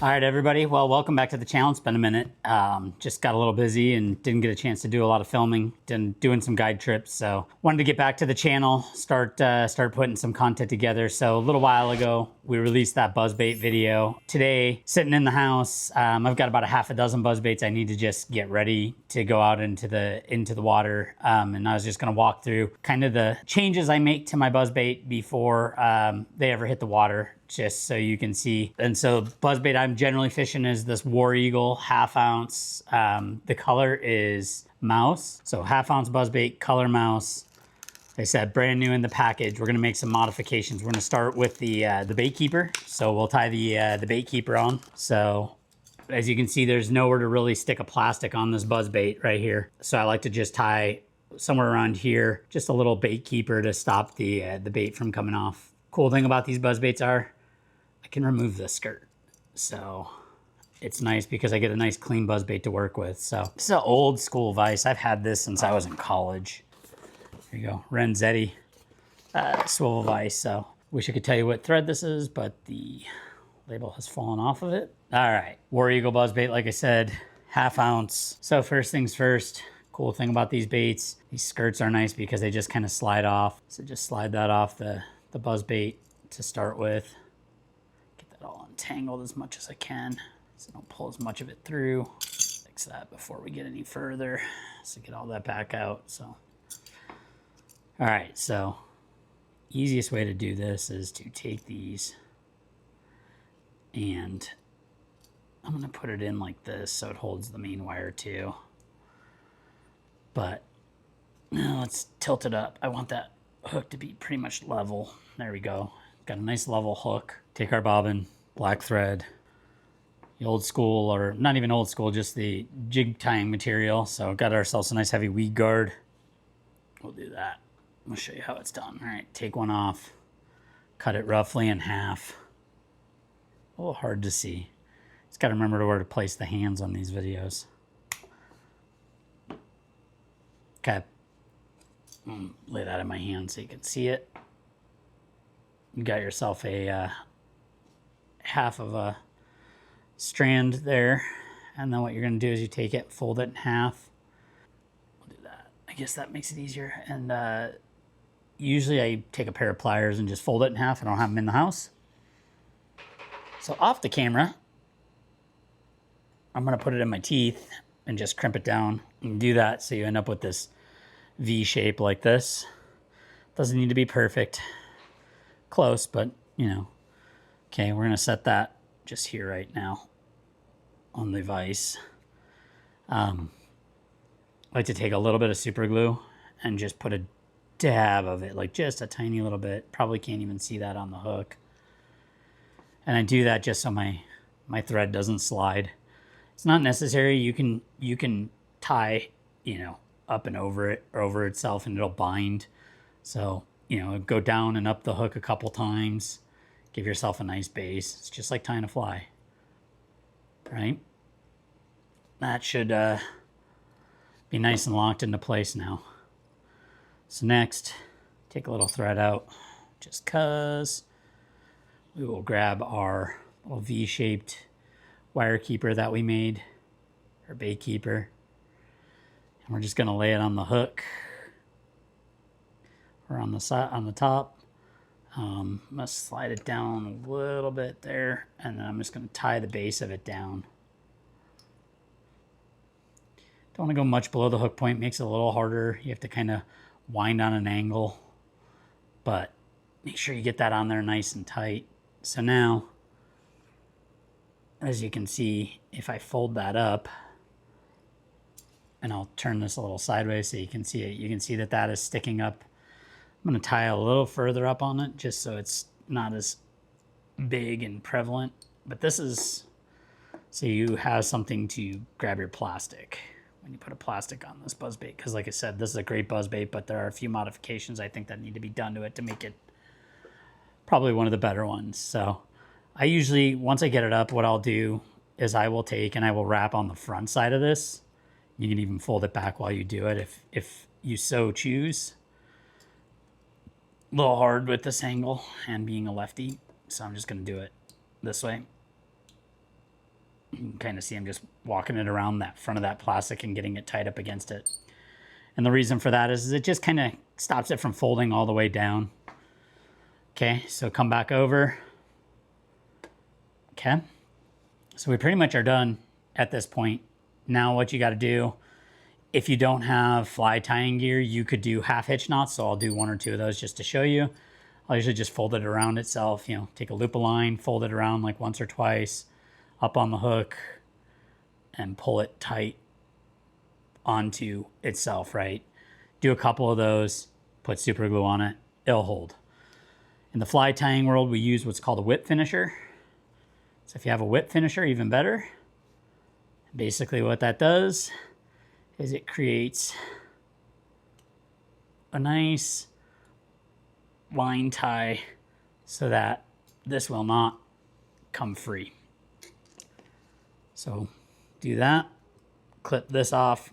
All right, everybody. Well, welcome back to the channel. It's been a minute. Just got a little busy and didn't get a chance to do a lot of filming. Doing some guide trips, so wanted to get back to the channel, start putting some content together. So a little while ago, we released that buzzbait video. Today, sitting in the house, I've got about a half a dozen buzzbaits I need to just get ready to go out into the water. And I was just going to walk through kind of the changes I make to my buzzbait before they ever hit the water, just so you can see. And so buzzbait I'm generally fishing is this War Eagle 1/2 ounce. The color is mouse. So 1/2 ounce buzzbait, color mouse. Like I said, brand new in the package. We're gonna make some modifications. We're gonna start with the bait keeper. So we'll tie the bait keeper on. So as you can see, there's nowhere to really stick a plastic on this buzzbait right here. So I like to just tie somewhere around here, just a little bait keeper to stop the bait from coming off. Cool thing about these buzzbaits are I can remove the skirt. So it's nice because I get a nice clean buzzbait to work with. So this is an old school vise. I've had this since I was in college. There you go, Renzetti swivel vise. So wish I could tell you what thread this is, but the label has fallen off of it. All right, War Eagle buzzbait, like I said, 1/2 ounce. So first things first, cool thing about these baits, these skirts are nice because they just kind of slide off. So just slide that off the buzzbait to start with. All entangled as much as I can so don't pull as much of it through. Fix that before we get any further. So get all that back out. So all right, so easiest way to do this is to take these and I'm going to put it in like this so it holds the main wire too. But now let's tilt it up. I want that hook to be pretty much level. There we go. Got a nice level hook. Take our bobbin, black thread, the old school, or not even old school, just the jig tying material. So got ourselves a nice heavy weed guard. We'll do that. I'm gonna show you how it's done. All right, take one off, cut it roughly in half. A little hard to see. Just gotta remember where to place the hands on these videos. Okay, lay that in my hand so you can see it. You got yourself a half of a strand there, and then what you're going to do is you take it, fold it in half. We'll do that. I guess that makes it easier. And usually I take a pair of pliers and just fold it in half. I don't have them in the house. So off the camera, I'm going to put it in my teeth and just crimp it down and do that so you end up with this V shape like this. Doesn't need to be perfect. Close, but you know. Okay, we're gonna set that just here right now on the vise. I like to take a little bit of super glue and just put a dab of it, like just a tiny little bit. Probably can't even see that on the hook. And I do that just so my thread doesn't slide. It's not necessary. You can tie, you know, up and over it or over itself and it'll bind. So you know, go down and up the hook a couple times. Give yourself a nice base. It's just like tying a fly, right? That should be nice and locked into place now. So next, take a little thread out, just cause we will grab our little V-shaped wire keeper that we made, our bait keeper, and we're just gonna lay it on the hook. Or on the side, on the top. I'm gonna slide it down a little bit there, and then I'm just gonna tie the base of it down. Don't want to go much below the hook point, makes it a little harder. You have to kind of wind on an angle, but make sure you get that on there nice and tight. So now, as you can see, if I fold that up, and I'll turn this a little sideways so you can see it, you can see that that is sticking up. I'm going to tie a little further up on it just so it's not as big and prevalent. But this is so you have something to grab your plastic when you put a plastic on this buzzbait. Because like I said, this is a great buzzbait, but there are a few modifications I think that need to be done to it to make it probably one of the better ones. So I usually, once I get it up, what I'll do is I will take and I will wrap on the front side of this. You can even fold it back while you do it if you so choose. A little hard with this angle and being a lefty, so I'm just going to do it this way. You can kind of see I'm just walking it around that front of that plastic and getting it tied up against it. And the reason for that is it just kind of stops it from folding all the way down. Okay, so come back over. Okay, so we pretty much are done at this point. Now what you got to do, if you don't have fly tying gear, you could do half hitch knots. So I'll do 1 or 2 of those just to show you. I'll usually just fold it around itself, you know, take a loop of line, fold it around like once or twice, up on the hook, and pull it tight onto itself, right? Do a couple of those, put super glue on it, it'll hold. In the fly tying world, we use what's called a whip finisher. So if you have a whip finisher, even better. Basically what that does is it creates a nice line tie so that this will not come free. So do that, clip this off.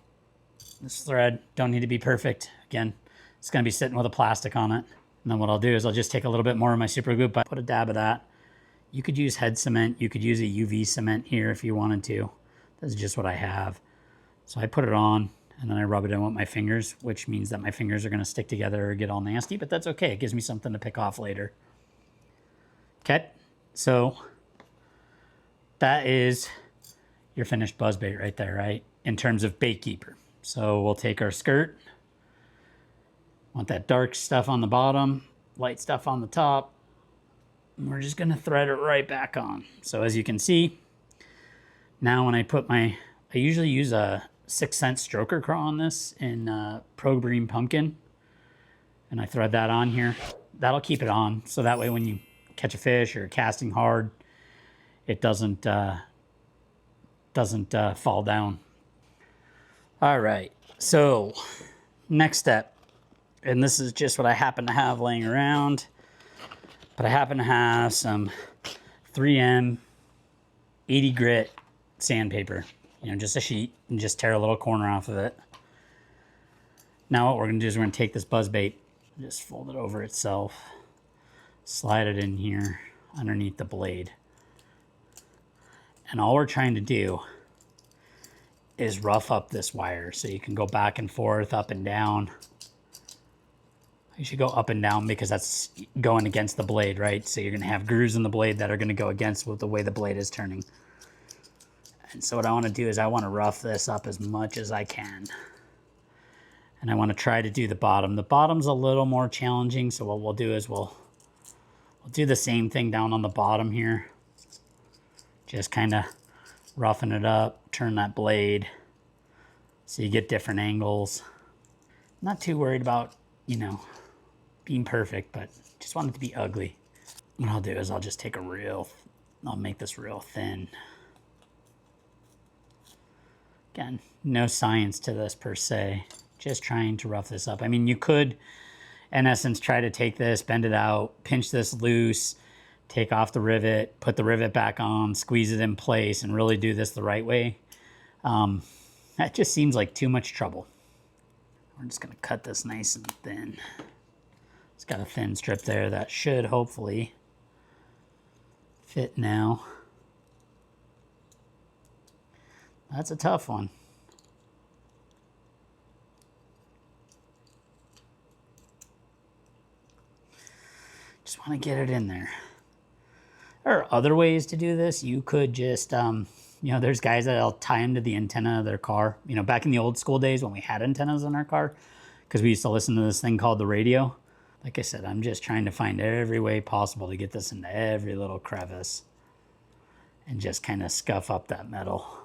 This thread don't need to be perfect. Again, it's going to be sitting with a plastic on it. And then what I'll do is I'll just take a little bit more of my super glue, but put a dab of that. You could use head cement. You could use a UV cement here if you wanted to. This is just what I have. So I put it on and then I rub it in with my fingers, which means that my fingers are going to stick together or get all nasty, but that's okay. It gives me something to pick off later. Okay, so that is your finished buzzbait right there, right? In terms of bait keeper. So we'll take our skirt. Want that dark stuff on the bottom, light stuff on the top. And we're just going to thread it right back on. So as you can see, now when I put I usually use a 6 cent stroker crawl on this in Pro Green Pumpkin. And I thread that on here. That'll keep it on. So that way when you catch a fish or casting hard, it doesn't fall down. All right, so next step, and this is just what I happen to have laying around, but I happen to have some 3M 80 grit sandpaper, you know, just a sheet, and just tear a little corner off of it. Now what we're gonna do is we're gonna take this buzzbait, just fold it over itself, slide it in here underneath the blade. And all we're trying to do is rough up this wire so you can go back and forth, up and down. You should go up and down because that's going against the blade, right? So you're gonna have grooves in the blade that are gonna go against with the way the blade is turning. And so what I wanna do is I wanna rough this up as much as I can. And I wanna try to do the bottom. The bottom's a little more challenging, so what we'll do is we'll do the same thing down on the bottom here. Just kind of roughen it up, turn that blade so you get different angles. Not too worried about, you know, being perfect, but just want it to be ugly. What I'll do is I'll just take I'll make this real thin. Again, no science to this per se, just trying to rough this up. I mean, you could, in essence, try to take this, bend it out, pinch this loose, take off the rivet, put the rivet back on, squeeze it in place, and really do this the right way. That just seems like too much trouble. We're just gonna cut this nice and thin. It's got a thin strip there that should hopefully fit now. That's a tough one. Just want to get it in there. There are other ways to do this. You could just, you know, there's guys that'll tie them to the antenna of their car. You know, back in the old school days when we had antennas in our car, because we used to listen to this thing called the radio. Like I said, I'm just trying to find every way possible to get this into every little crevice and just kind of scuff up that metal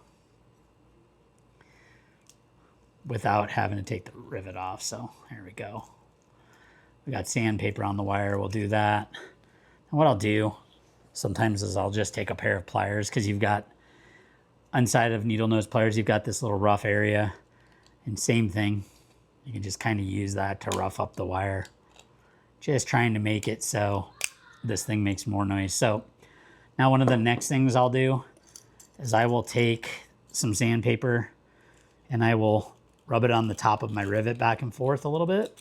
without having to take the rivet off. So here we go. We got sandpaper on the wire. We'll do that. And what I'll do sometimes is I'll just take a pair of pliers, because you've got, inside of needle nose pliers, you've got this little rough area. And same thing, you can just kind of use that to rough up the wire. Just trying to make it so this thing makes more noise. So now one of the next things I'll do is I will take some sandpaper and I will rub it on the top of my rivet back and forth a little bit.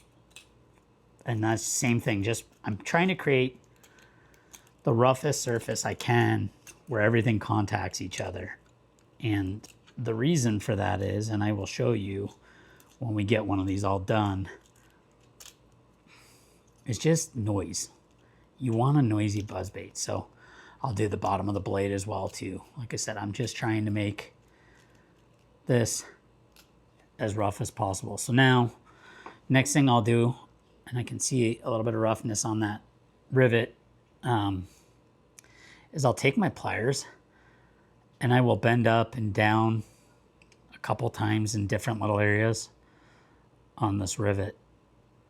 And that's the same thing. Just, I'm trying to create the roughest surface I can where everything contacts each other. And the reason for that is, and I will show you when we get one of these all done, it's just noise. You want a noisy buzzbait. So I'll do the bottom of the blade as well too. Like I said, I'm just trying to make this as rough as possible. So now, next thing I'll do, and I can see a little bit of roughness on that rivet, is I'll take my pliers and I will bend up and down a couple times in different little areas on this rivet.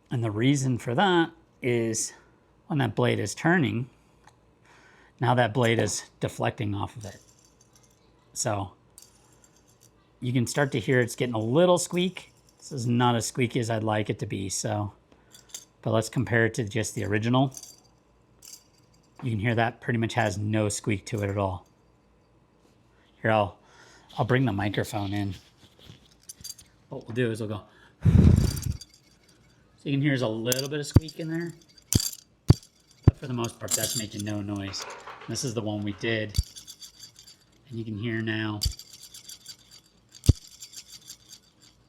And the reason for that is when that blade is turning, now that blade is deflecting off of it. So you can start to hear it's getting a little squeak. This is not as squeaky as I'd like it to be. So, but let's compare it to just the original. You can hear that pretty much has no squeak to it at all. Here, I'll bring the microphone in. What we'll do is we'll go. So you can hear there's a little bit of squeak in there, but for the most part, that's making no noise. And this is the one we did, and you can hear now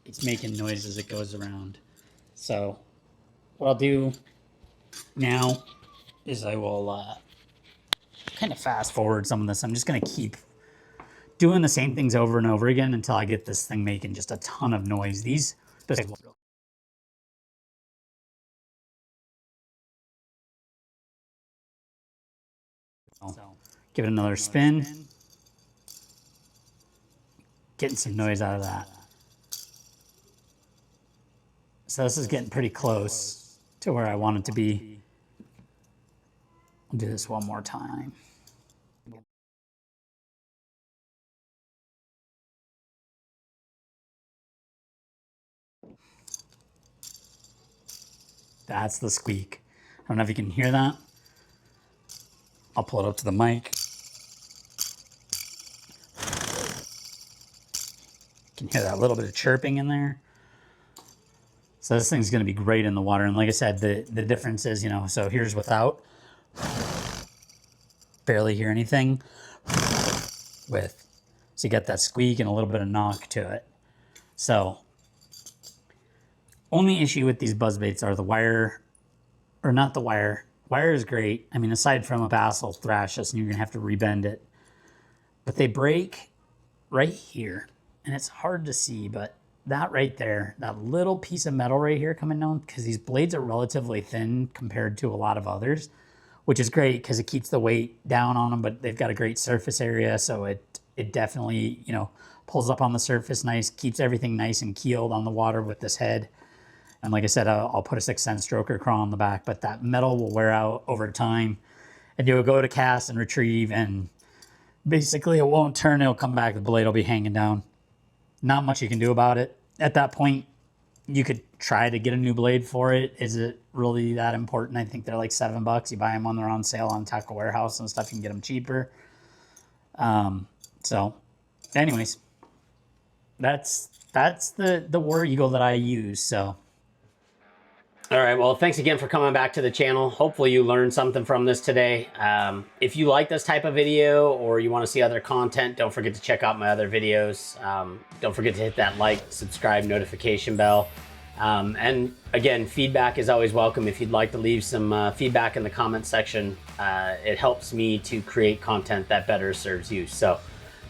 it's making noise as it goes around. So what I'll do now is I will kind of fast forward some of this. I'm just going to keep doing the same things over and over again until I get this thing making just a ton of noise. So give it another spin. Getting some noise out of that. So this is getting pretty close to where I want it to be. I'll do this one more time. That's the squeak. I don't know if you can hear that. I'll pull it up to the mic. You can hear that little bit of chirping in there. So this thing's gonna be great in the water. And like I said, the difference is, you know, so here's without. Barely hear anything. With. So you got that squeak and a little bit of knock to it. So only issue with these buzzbaits are the wire, or not the wire. Wire is great. I mean, aside from a bass will thrash us and you're gonna have to rebend it. But they break right here. And it's hard to see, but that right there, that little piece of metal right here coming down, because these blades are relatively thin compared to a lot of others, which is great because it keeps the weight down on them, but they've got a great surface area. So it definitely, you know, pulls up on the surface nice, keeps everything nice and keeled on the water with this head. And like I said, I'll put a 6 cent stroker crawl on the back, but that metal will wear out over time. And you'll go to cast and retrieve, and basically it won't turn, it'll come back, the blade will be hanging down. Not much you can do about it. At that point, you could try to get a new blade for it. Is it really that important? I think they're like $7. You buy them when they're on sale on Tackle Warehouse and stuff. You can get them cheaper. So anyways, that's the War Eagle that I use. So. All right, well, thanks again for coming back to the channel. Hopefully you learned something from this today. If you like this type of video or you want to see other content, don't forget to check out my other videos. Don't forget to hit that like, subscribe, notification bell. And again, feedback is always welcome. If you'd like to leave some feedback in the comment section, it helps me to create content that better serves you. So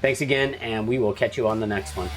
thanks again, and we will catch you on the next one.